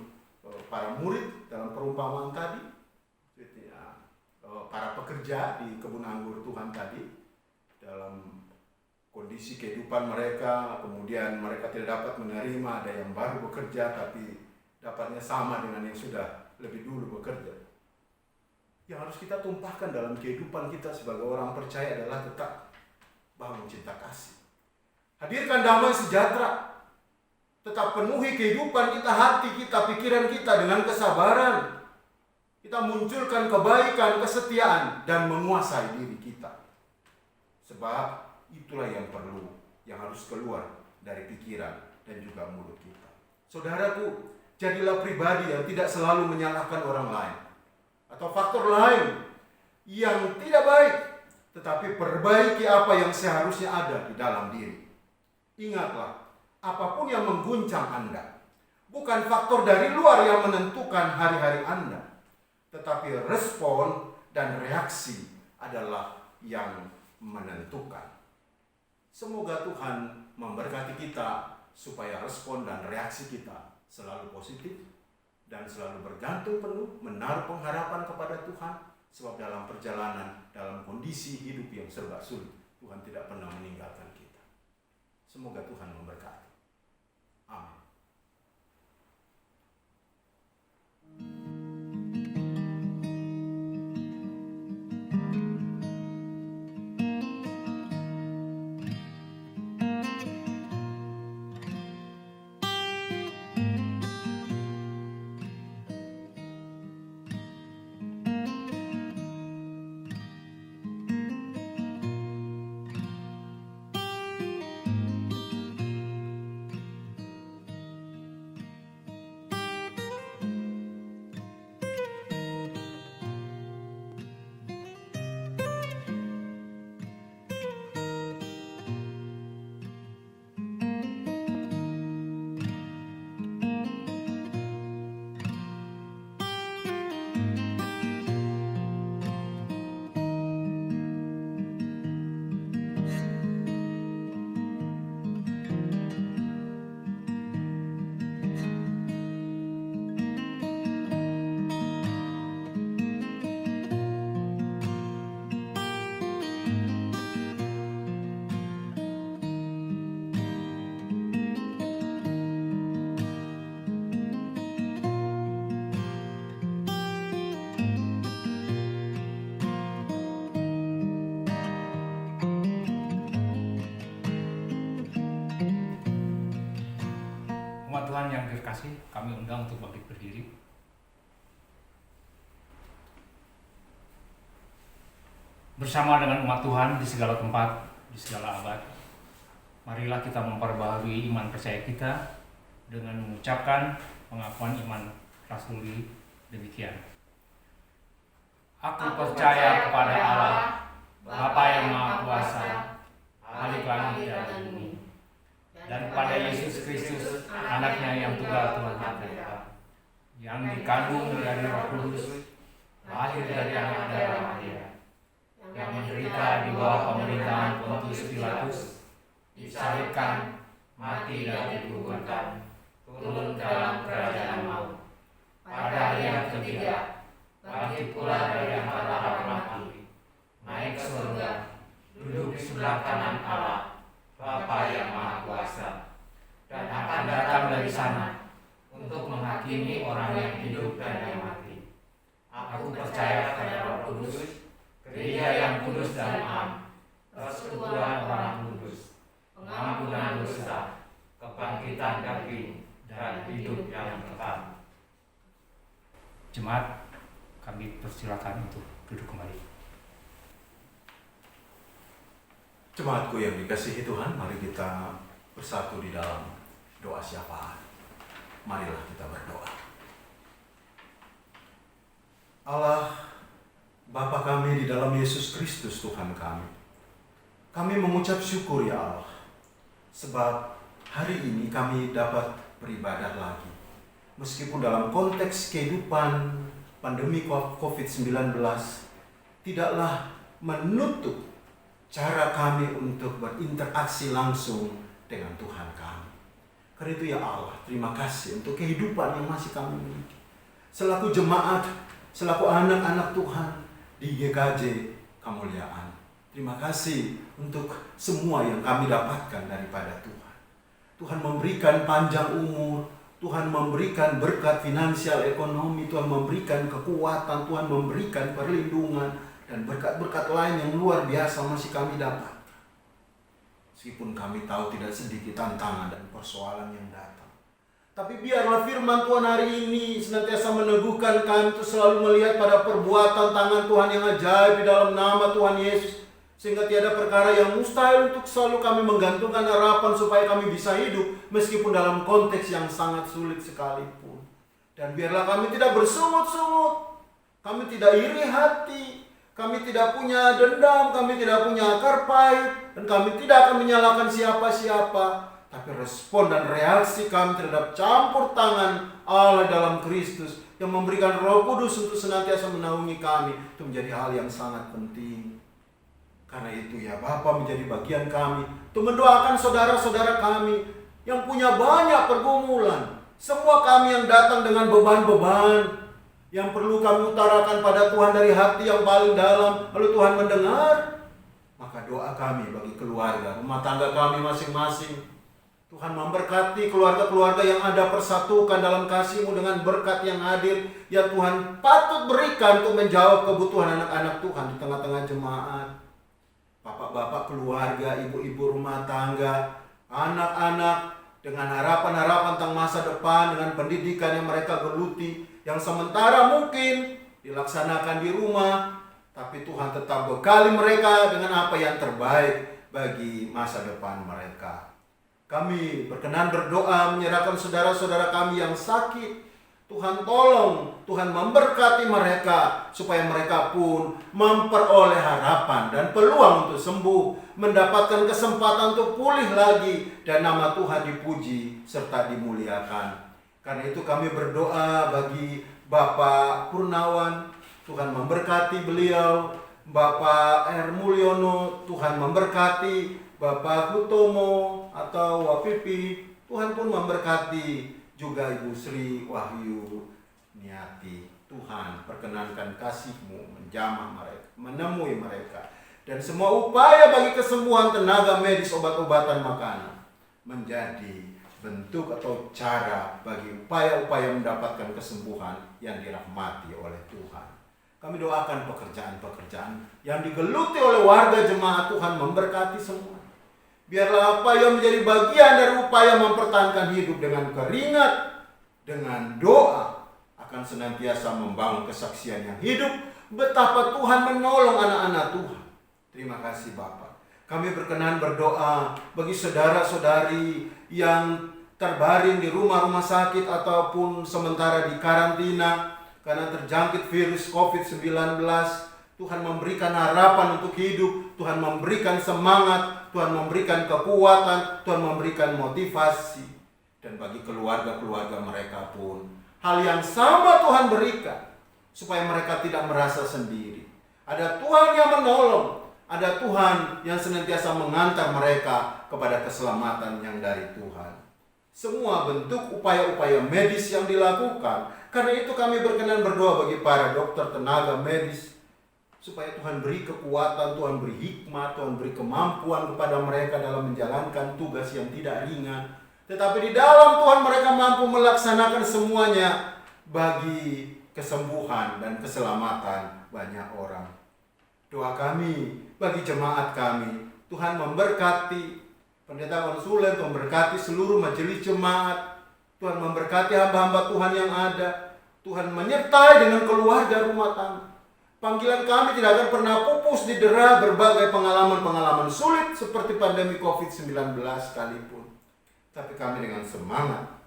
para murid dalam perumpamaan tadi, para pekerja di kebun anggur Tuhan tadi, dalam kondisi kehidupan mereka, kemudian mereka tidak dapat menerima ada yang baru bekerja, tapi dapatnya sama dengan yang sudah lebih dulu bekerja. Yang harus kita tumpahkan dalam kehidupan kita sebagai orang percaya adalah tetap bangun cinta kasih. Hadirkan damai sejahtera. Tetap penuhi kehidupan kita, hati kita, pikiran kita dengan kesabaran. Kita munculkan kebaikan, kesetiaan, dan menguasai diri kita. Sebab itulah yang perlu, yang harus keluar dari pikiran dan juga mulut kita. Saudaraku, jadilah pribadi yang tidak selalu menyalahkan orang lain atau faktor lain yang tidak baik, tetapi perbaiki apa yang seharusnya ada di dalam diri. Ingatlah, apapun yang mengguncang Anda, bukan faktor dari luar yang menentukan hari-hari Anda, tetapi respon dan reaksi adalah yang menentukan. Semoga Tuhan memberkati kita supaya respon dan reaksi kita selalu positif dan selalu bergantung penuh, menaruh pengharapan kepada Tuhan, sebab dalam perjalanan, dalam kondisi hidup yang serba sulit, Tuhan tidak pernah meninggalkan kita. Semoga Tuhan memberkati. Amin. Umat Tuhan yang terkasih, kami undang untuk bangkit berdiri. Bersama dengan umat Tuhan di segala tempat, di segala abad, marilah kita memperbaharui iman percaya kita dengan mengucapkan pengakuan iman rasuli demikian. Aku percaya kepada Allah, Bapa yang Maha Kuasa, Khalik langit dan bumi, dan kepada Yesus Kristus, anaknya yang tunggal Tuhan kita, yang dikandung dari Roh Kudus, lahir dari anak darah Maria, yang menderita di bawah pemerintahan Pontius Pilatus, disalibkan, mati dan dikuburkan, turun dalam kerajaan maut. Pada hari yang ketiga, bangkit pula dari antara para mati, naik ke surga, duduk di sebelah kanan Allah, Bapa yang Maha Kuasa, dan akan datang dari sana untuk menghakimi orang yang hidup dan yang mati. Aku percaya kepada Roh Kudus, Gereja yang kudus dan am, persekutuan orang kudus, pengampunan dosa, kebangkitan daging, dan hidup yang kekal. Jemaat, kami persilakan untuk duduk kembali. Jemaatku yang dikasihi Tuhan, mari kita bersatu di dalam doa syafaat. Marilah kita berdoa. Allah, Bapa kami di dalam Yesus Kristus Tuhan kami mengucap syukur ya Allah, sebab hari ini kami dapat beribadah lagi meskipun dalam konteks kehidupan pandemi COVID-19 tidaklah menutup cara kami untuk berinteraksi langsung dengan Tuhan kami. Karena itu ya Allah, terima kasih untuk kehidupan yang masih kami miliki. Selaku jemaat, selaku anak-anak Tuhan di GKJ Kemuliaan. Terima kasih untuk semua yang kami dapatkan daripada Tuhan. Tuhan memberikan panjang umur, Tuhan memberikan berkat finansial ekonomi, Tuhan memberikan kekuatan, Tuhan memberikan perlindungan, dan berkat-berkat lain yang luar biasa masih kami dapat. Meskipun kami tahu tidak sedikit tantangan dan persoalan yang datang. Tapi biarlah firman Tuhan hari ini senantiasa meneguhkan kami untuk selalu melihat pada perbuatan tangan Tuhan yang ajaib di dalam nama Tuhan Yesus. Sehingga tiada perkara yang mustahil untuk selalu kami menggantungkan harapan supaya kami bisa hidup meskipun dalam konteks yang sangat sulit sekalipun. Dan biarlah kami tidak bersungut-sungut, kami tidak iri hati, kami tidak punya dendam, kami tidak punya akar pahit, dan kami tidak akan menyalahkan siapa-siapa. Tapi respon dan reaksi kami terhadap campur tangan Allah dalam Kristus yang memberikan Roh Kudus untuk senantiasa menaungi kami, itu menjadi hal yang sangat penting. Karena itu ya Bapa, menjadi bagian kami untuk mendoakan saudara-saudara kami yang punya banyak pergumulan. Semua kami yang datang dengan beban-beban yang perlu kami utarakan pada Tuhan dari hati yang paling dalam, lalu Tuhan mendengar. Maka doa kami bagi keluarga, rumah tangga kami masing-masing, Tuhan memberkati keluarga-keluarga yang ada persatukan dalam kasih-Mu dengan berkat yang hadir yang Tuhan patut berikan untuk menjawab kebutuhan anak-anak Tuhan di tengah-tengah jemaat. Bapak-bapak keluarga, ibu-ibu rumah tangga, anak-anak dengan harapan-harapan tentang masa depan, dengan pendidikan yang mereka geluti, yang sementara mungkin dilaksanakan di rumah, tapi Tuhan tetap bekali mereka dengan apa yang terbaik bagi masa depan mereka. Kami berkenan berdoa menyerahkan saudara-saudara kami yang sakit. Tuhan tolong, Tuhan memberkati mereka supaya mereka pun memperoleh harapan dan peluang untuk sembuh, mendapatkan kesempatan untuk pulih lagi, dan nama Tuhan dipuji serta dimuliakan. Karena itu kami berdoa bagi Bapak Purnawan, Tuhan memberkati beliau. Bapak R. Mulyono, Tuhan memberkati. Bapak Hutomo atau Wapipi, Tuhan pun memberkati. Juga Ibu Sri Wahyu Niati, Tuhan perkenankan kasih-Mu menjamah mereka, menemui mereka. Dan semua upaya bagi kesembuhan, tenaga medis, obat-obatan, makanan menjadi bentuk atau cara bagi upaya-upaya mendapatkan kesembuhan yang dirahmati oleh Tuhan. Kami doakan pekerjaan-pekerjaan yang digeluti oleh warga jemaat, Tuhan memberkati semua. Biarlah apa yang menjadi bagian dari upaya mempertahankan hidup dengan keringat, dengan doa, akan senantiasa membangun kesaksian yang hidup betapa Tuhan menolong anak-anak Tuhan. Terima kasih Bapak. Kami berkenan berdoa bagi saudara-saudari yang terbaring di rumah-rumah sakit ataupun sementara di karantina karena terjangkit virus COVID-19. Tuhan memberikan harapan untuk hidup, Tuhan memberikan semangat, Tuhan memberikan kekuatan, Tuhan memberikan motivasi. Dan bagi keluarga-keluarga mereka pun hal yang sama Tuhan berikan, supaya mereka tidak merasa sendiri. Ada Tuhan yang menolong, ada Tuhan yang senantiasa mengantar mereka kepada keselamatan yang dari Tuhan. Semua bentuk upaya-upaya medis yang dilakukan. Karena itu kami berkenan berdoa bagi para dokter, tenaga medis, supaya Tuhan beri kekuatan, Tuhan beri hikmat, Tuhan beri kemampuan kepada mereka dalam menjalankan tugas yang tidak ringan. Tetapi di dalam Tuhan mereka mampu melaksanakan semuanya bagi kesembuhan dan keselamatan banyak orang. Doa kami bagi jemaat kami, Tuhan memberkati pendeta konsulen, memberkati seluruh majelis jemaat, Tuhan memberkati hamba-hamba Tuhan yang ada, Tuhan menyertai dengan keluarga rumah tangga. Panggilan kami tidak akan pernah pupus didera berbagai pengalaman-pengalaman sulit seperti pandemi COVID-19 sekalipun. Tapi kami dengan semangat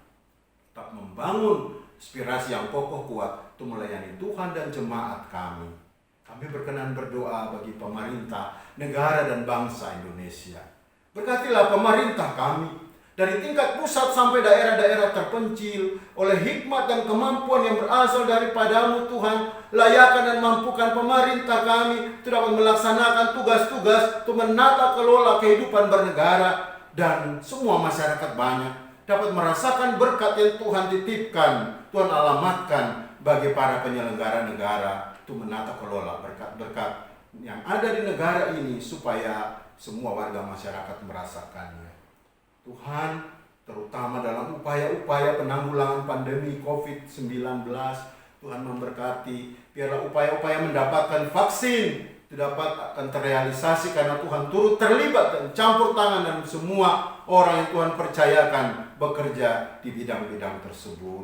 tetap membangun inspirasi yang kokoh kuat untuk melayani Tuhan dan jemaat kami. Kami berkenan berdoa bagi pemerintah, negara dan bangsa Indonesia. Berkatilah pemerintah kami, dari tingkat pusat sampai daerah-daerah terpencil, oleh hikmat dan kemampuan yang berasal daripadamu Tuhan, layakan dan mampukan pemerintah kami untuk dapat melaksanakan tugas-tugas untuk menata kelola kehidupan bernegara, dan semua masyarakat banyak dapat merasakan berkat yang Tuhan titipkan, Tuhan alamatkan bagi para penyelenggara negara untuk menata kelola berkat-berkat yang ada di negara ini, supaya semua warga masyarakat merasakannya. Tuhan, terutama dalam upaya-upaya penanggulangan pandemi COVID-19, Tuhan memberkati, biarlah upaya-upaya mendapatkan vaksin itu dapat akan terrealisasi karena Tuhan turut terlibat dan campur tangan dan semua orang yang Tuhan percayakan bekerja di bidang-bidang tersebut.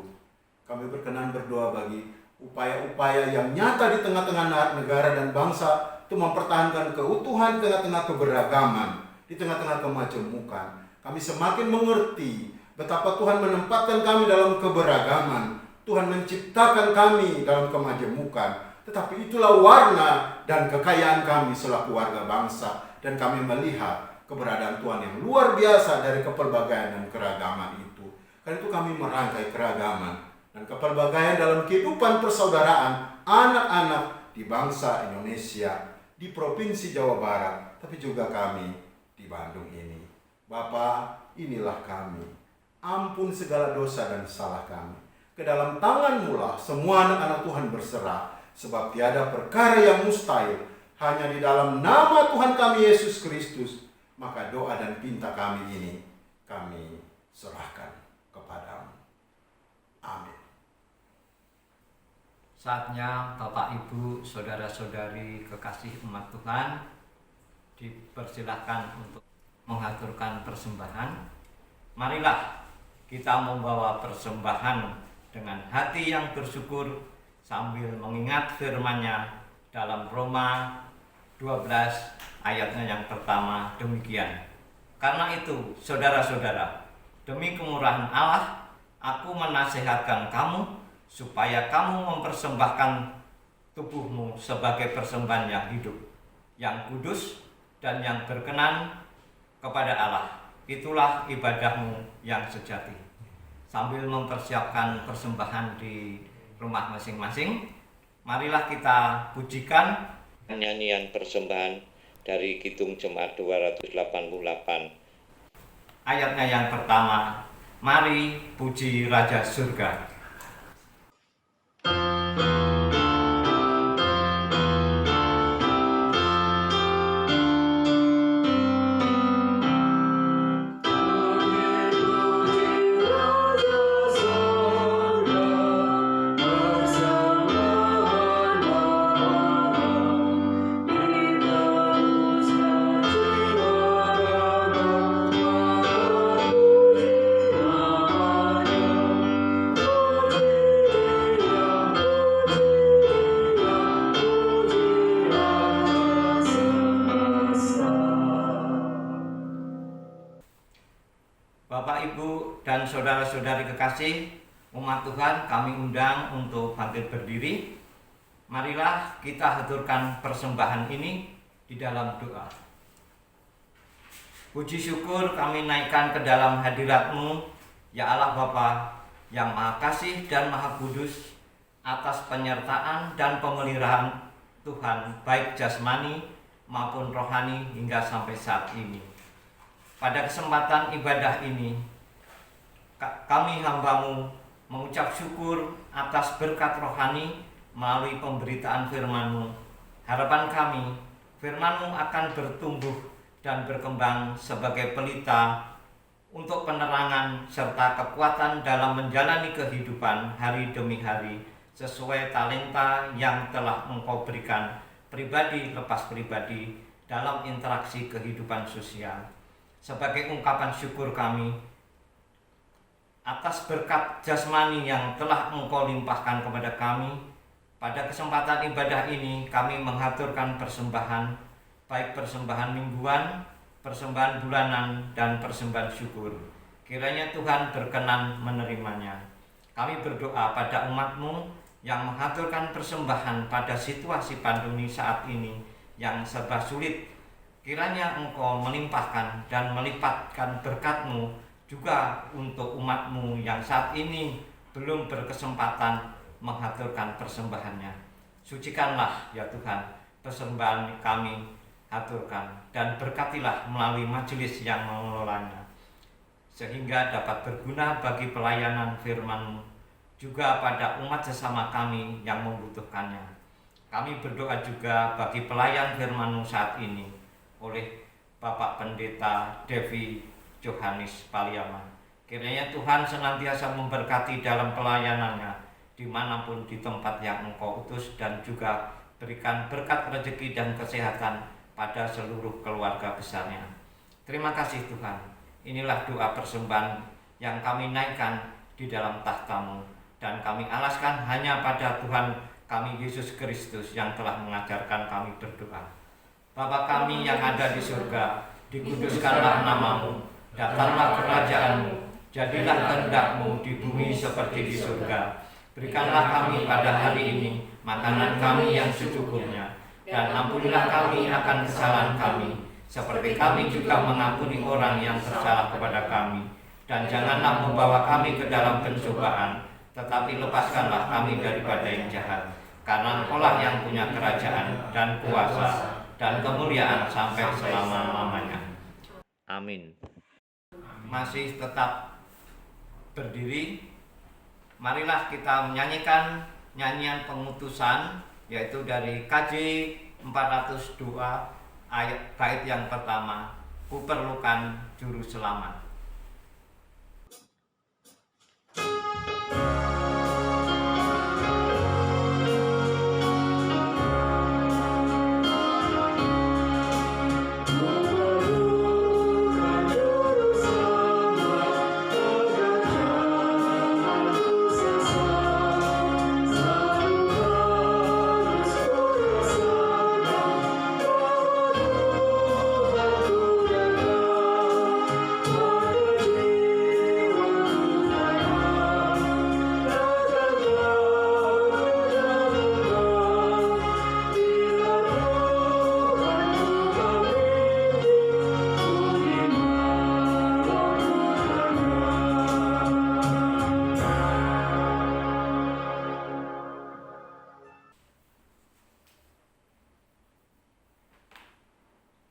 Kami berkenan berdoa bagi upaya-upaya yang nyata di tengah-tengah negara dan bangsa untuk mempertahankan keutuhan di tengah-tengah keberagaman, di tengah-tengah kemajemukan. Kami semakin mengerti betapa Tuhan menempatkan kami dalam keberagaman. Tuhan menciptakan kami dalam kemajemukan. Tetapi itulah warna dan kekayaan kami selaku warga bangsa. Dan kami melihat keberadaan Tuhan yang luar biasa dari kepelbagaian dan keragaman itu. Karena itu kami merangkai keragaman dan kepelbagaian dalam kehidupan persaudaraan anak-anak di bangsa Indonesia, di Provinsi Jawa Barat, tapi juga kami di Bandung ini. Bapa, inilah kami. Ampun segala dosa dan salah kami. Ke dalam tangan-Mu lah semua anak-anak Tuhan berserah. Sebab tiada perkara yang mustahil, hanya di dalam nama Tuhan kami Yesus Kristus. Maka doa dan pinta kami ini kami serahkan kepadamu. Amin. Saatnya Bapak, Ibu, saudara-saudari kekasih umat Tuhan dipersilahkan untuk mengaturkan persembahan. Marilah kita membawa persembahan dengan hati yang bersyukur sambil mengingat firman-Nya dalam Roma 12 ayatnya yang pertama demikian. Karena itu, saudara-saudara, demi kemurahan Allah, aku menasihatkan kamu supaya kamu mempersembahkan tubuhmu sebagai persembahan yang hidup, yang kudus dan yang berkenan kepada Allah. Itulah ibadahmu yang sejati. Sambil mempersiapkan persembahan di rumah masing-masing, marilah kita pujikan nyanyian persembahan dari Kidung Jemaat 288. Ayatnya yang pertama, mari puji Raja Surga. Bapak, Ibu, dan saudara-saudari kekasih umat Tuhan, kami undang untuk bangkit berdiri. Marilah kita haturkan persembahan ini di dalam doa. Puji syukur kami naikkan ke dalam hadirat-Mu, ya Allah Bapa yang Maha Kasih dan Maha Kudus, atas penyertaan dan pemeliharaan Tuhan baik jasmani maupun rohani hingga sampai saat ini. Pada kesempatan ibadah ini, kami hamba-Mu mengucap syukur atas berkat rohani melalui pemberitaan firman-Mu. Harapan kami, firman-Mu akan bertumbuh dan berkembang sebagai pelita untuk penerangan serta kekuatan dalam menjalani kehidupan hari demi hari sesuai talenta yang telah Engkau berikan pribadi lepas pribadi dalam interaksi kehidupan sosial. Sebagai ungkapan syukur kami atas berkat jasmani yang telah Engkau limpahkan kepada kami, pada kesempatan ibadah ini kami menghaturkan persembahan, baik persembahan mingguan, persembahan bulanan, dan persembahan syukur. Kiranya Tuhan berkenan menerimanya. Kami berdoa pada umat-Mu yang menghaturkan persembahan pada situasi pandemi saat ini yang serba sulit. Kiranya Engkau melimpahkan dan melipatkan berkat-Mu juga untuk umat-Mu yang saat ini belum berkesempatan menghaturkan persembahannya. Sucikanlah ya Tuhan persembahan kami haturkan, dan berkatilah melalui majelis yang mengelolanya, sehingga dapat berguna bagi pelayanan firman-Mu juga pada umat sesama kami yang membutuhkannya. Kami berdoa juga bagi pelayan firman-Mu saat ini oleh Bapak Pendeta Devi Johannes Paliaman. Kiranya Tuhan senantiasa memberkati dalam pelayanannya dimanapun di tempat yang Engkau utus, dan juga berikan berkat rezeki dan kesehatan pada seluruh keluarga besarnya. Terima kasih Tuhan. Inilah doa persembahan yang kami naikkan di dalam tahta-Mu, dan kami alaskan hanya pada Tuhan kami Yesus Kristus yang telah mengajarkan kami berdoa. Bapa kami yang ada di surga, dikuduskanlah nama-Mu, datanglah kerajaan-Mu, jadilah kehendak-Mu di bumi seperti di surga. Berikanlah kami pada hari ini makanan kami yang secukupnya, dan ampunilah kami akan kesalahan kami, seperti kami juga mengampuni orang yang bersalah kepada kami. Dan janganlah membawa kami ke dalam pencobaan, tetapi lepaskanlah kami daripada yang jahat. Karena Engkau-lah yang punya kerajaan dan kuasa dan kemuliaan sampai selama-lamanya. Amin. Masih tetap berdiri, marilah kita menyanyikan nyanyian pengutusan, yaitu dari KJ 402 ayat bait yang pertama, Kuperlukan Juru Selamat.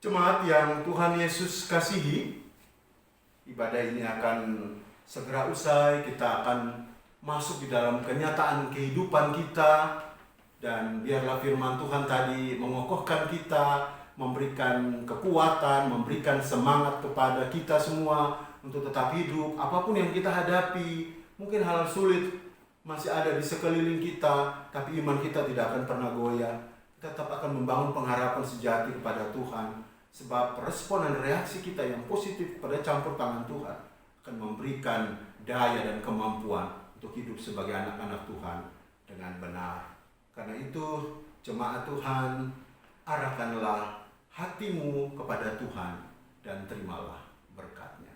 Jemaat yang Tuhan Yesus kasihi, ibadah ini akan segera usai. Kita akan masuk di dalam kenyataan kehidupan kita, dan biarlah firman Tuhan tadi mengokohkan kita, memberikan kekuatan, memberikan semangat kepada kita semua untuk tetap hidup. Apapun yang kita hadapi, mungkin hal sulit masih ada di sekeliling kita, tapi iman kita tidak akan pernah goyah. Kita tetap akan membangun pengharapan sejati kepada Tuhan. Sebab respon dan reaksi kita yang positif pada campur tangan Tuhan akan memberikan daya dan kemampuan untuk hidup sebagai anak-anak Tuhan dengan benar. Karena itu, jemaat Tuhan, arahkanlah hatimu kepada Tuhan dan terimalah berkat-Nya.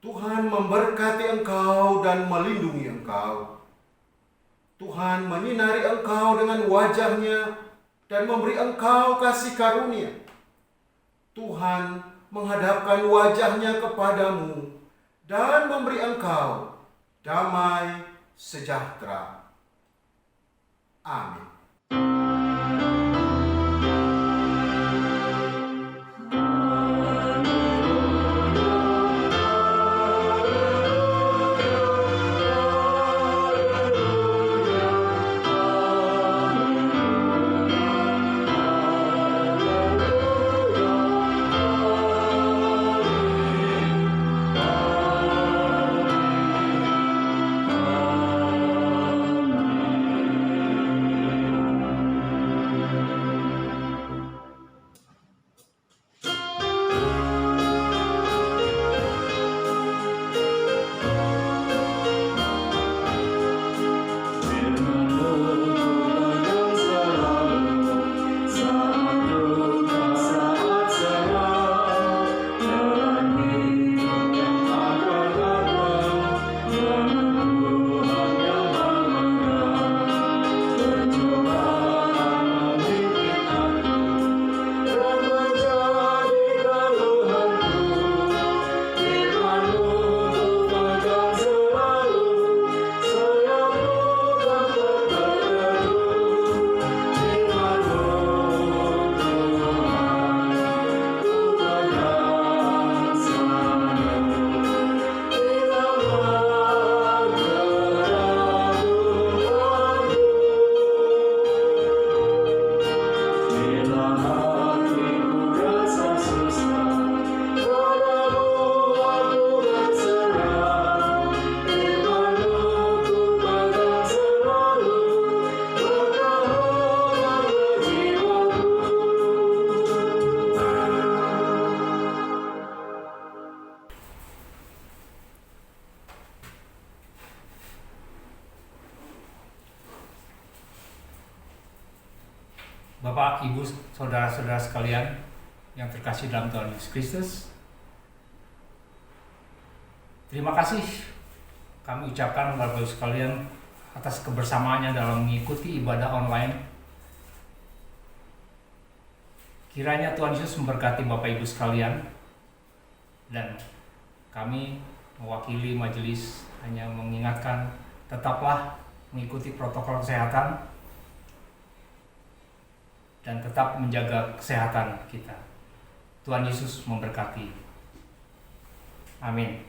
Tuhan memberkati engkau dan melindungi engkau. Tuhan menyinari engkau dengan wajah-Nya dan memberi engkau kasih karunia. Tuhan menghadapkan wajah-Nya kepadamu dan memberi engkau damai sejahtera. Amin. Bapak, Ibu, saudara-saudara sekalian yang terkasih dalam Tuhan Yesus Kristus, terima kasih kami ucapkan kepada Bapak Ibu sekalian atas kebersamaannya dalam mengikuti ibadah online. Kiranya Tuhan Yesus memberkati Bapak Ibu sekalian, dan kami mewakili majelis hanya mengingatkan tetaplah mengikuti protokol kesehatan dan tetap menjaga kesehatan kita. Tuhan Yesus memberkati. Amin.